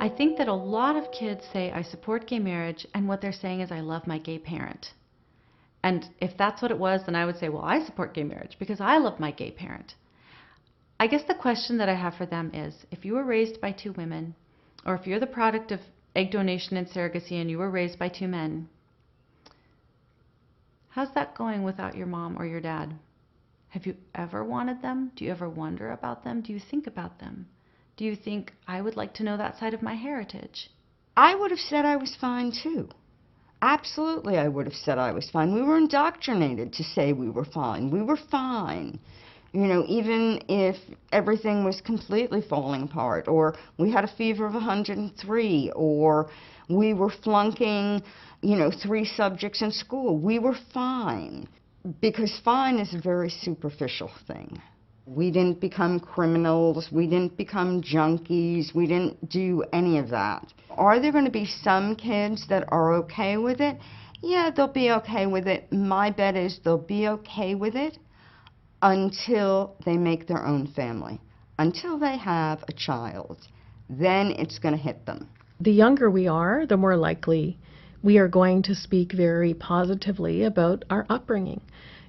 I think that a lot of kids say, I support gay marriage, and what they're saying is, I love my gay parent. And if that's what it was, then I would say, well, I support gay marriage because I love my gay parent. I guess the question that I have for them is, if you were raised by two women, or if you're the product of egg donation and surrogacy and you were raised by two men, how's that going without your mom or your dad? Have you ever wanted them? Do you ever wonder about them? Do you think about them? Do you think, I would like to know that side of my heritage? I would have said I was fine too. Absolutely, I would have said I was fine. We were indoctrinated to say we were fine. We were fine. You know, even if everything was completely falling apart, or we had a fever of 103, or we were flunking, 3 subjects in school, we were fine. Because fine is a very superficial thing. We didn't become criminals, we didn't become junkies, we didn't do any of that. Are there going to be some kids that are okay with it? Yeah, they'll be okay with it. My bet is they'll be okay with it until they make their own family, until they have a child. Then it's going to hit them. The younger we are, the more likely we are going to speak very positively about our upbringing.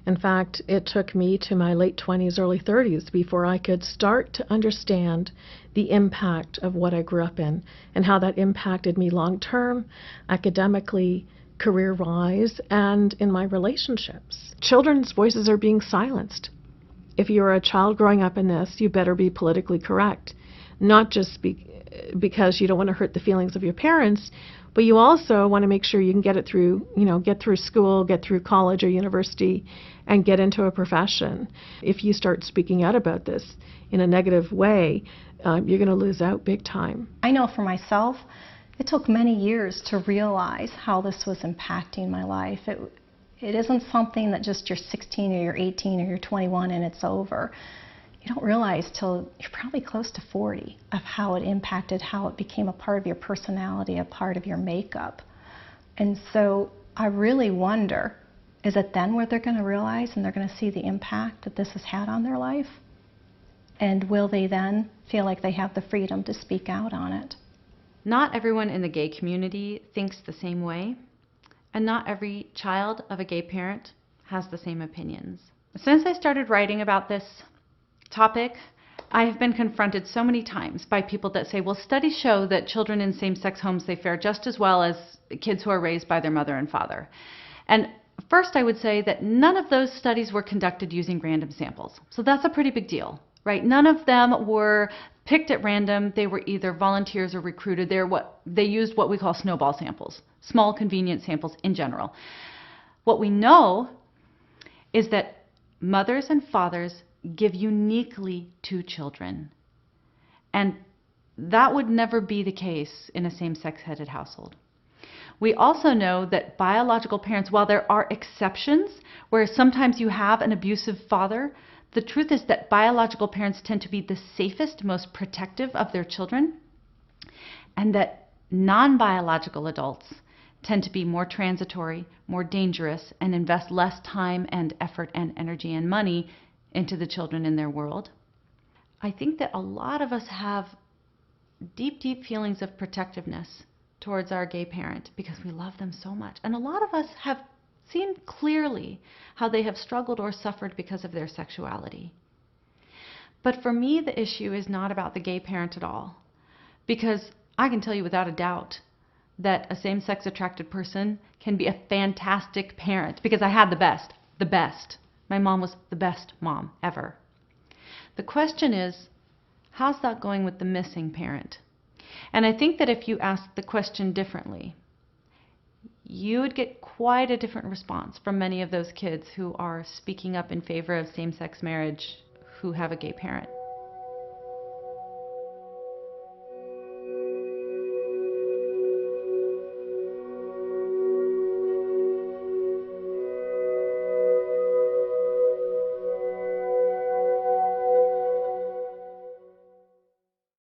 In fact, it took me to my late 20s, early 30s before I could start to understand the impact of what I grew up in and how that impacted me long-term, academically, career-wise, and in my relationships. Children's voices are being silenced. If you're a child growing up in this, you better be politically correct, not just because you don't want to hurt the feelings of your parents, but you also want to make sure you can get it through, get through school, get through college or university, and get into a profession. If you start speaking out about this in a negative way, you're going to lose out big time. I know for myself, it took many years to realize how this was impacting my life. It isn't something that just you're 16 or you're 18 or you're 21 and it's over. You don't realize till you're probably close to 40 of how it impacted, how it became a part of your personality, a part of your makeup. And so I really wonder, is it then where they're going to realize and they're going to see the impact that this has had on their life? And will they then feel like they have the freedom to speak out on it? Not everyone in the gay community thinks the same way, and not every child of a gay parent has the same opinions. Since I started writing about this topic, I have been confronted so many times by people that say, well, studies show that children in same-sex homes, they fare just as well as kids who are raised by their mother and father. And first I would say that none of those studies were conducted using random samples. So that's a pretty big deal, right? None of them were picked at random. They were either volunteers or recruited. They used what we call snowball samples, small convenient samples in general. What we know is that mothers and fathers give uniquely to children. And that would never be the case in a same-sex headed household. We also know that biological parents, while there are exceptions where sometimes you have an abusive father, the truth is that biological parents tend to be the safest, most protective of their children, and that non-biological adults tend to be more transitory, more dangerous, and invest less time and effort and energy and money into the children in their world. I think that a lot of us have deep, deep feelings of protectiveness towards our gay parent because we love them so much. And a lot of us have seen clearly how they have struggled or suffered because of their sexuality. But for me, the issue is not about the gay parent at all, because I can tell you without a doubt that a same-sex attracted person can be a fantastic parent, because I had the best. My mom was the best mom ever. The question is, how's that going with the missing parent? And I think that if you ask the question differently, you would get quite a different response from many of those kids who are speaking up in favor of same-sex marriage who have a gay parent.